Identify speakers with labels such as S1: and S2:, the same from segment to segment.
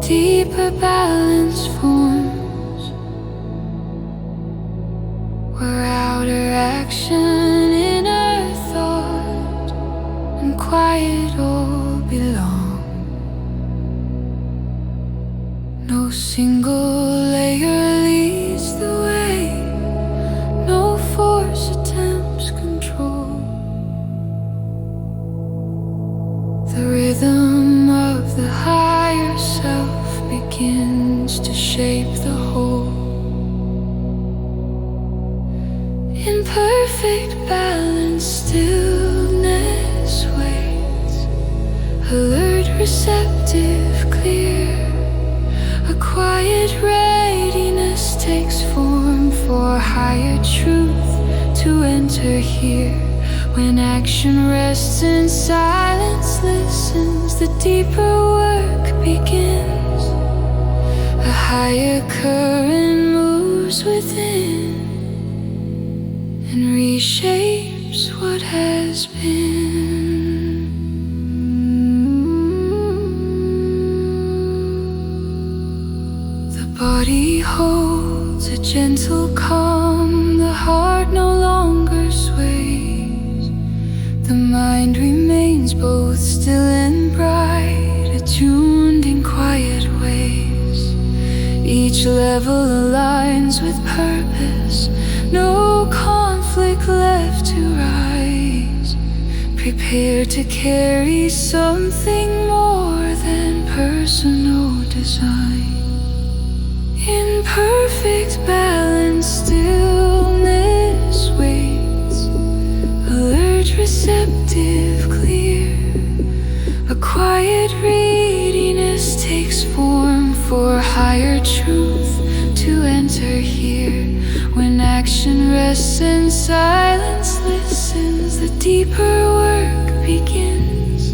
S1: deeper balance forms, where outer action, inner thought, and quiet all belong. No single layer leads the way, no force attempts control. The rhythm of the higher self begins to shape the whole. In perfect balance, stillness waits, alert, receptive, clear. A quiet readiness takes form for higher truth to enter here. When action rests in silence, listens, the deeper work begins. A higher current moves within and reshapes what has been. The body holds a gentle calm, the heart no longer sways. The mind remains both still and bright, attuned in quiet ways. Each level aligns with purpose, no conflict left to rise. Prepared to carry something more than personal design. In perfect balance, stillness waits, alert, receptive, clear. A quiet readiness takes form for higher truth to enter here. When action rests in silence, listens, the deeper work begins.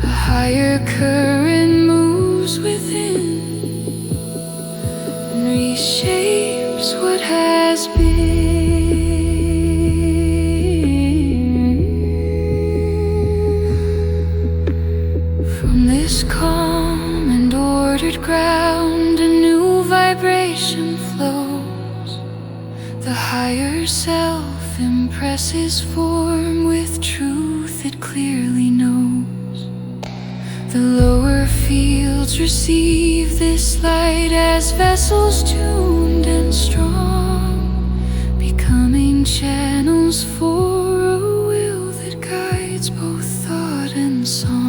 S1: A higher current moves within and reshapes what has been. From this calm and ordered ground, a new vibration flows. The higher self impresses form with truth it clearly knows. The lower fields receive this light as vessels tuned and strong, becoming channels for a will that guides both thought and song.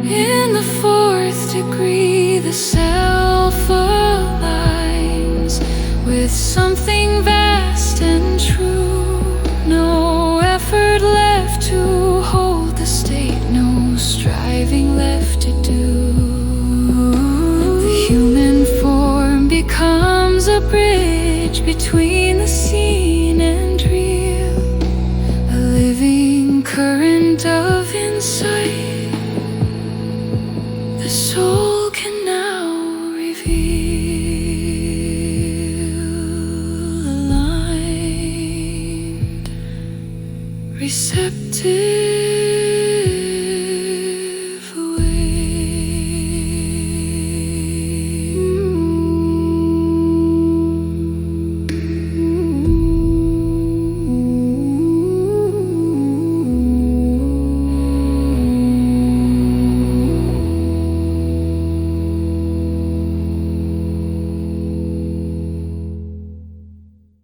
S1: In the fourth degree, the self aligns with something vast and true. No effort left to hold the state, no striving left to do. The human form becomes a bridge between the seen and real, a living current of insight the soul can now reveal. Aligned, receptive,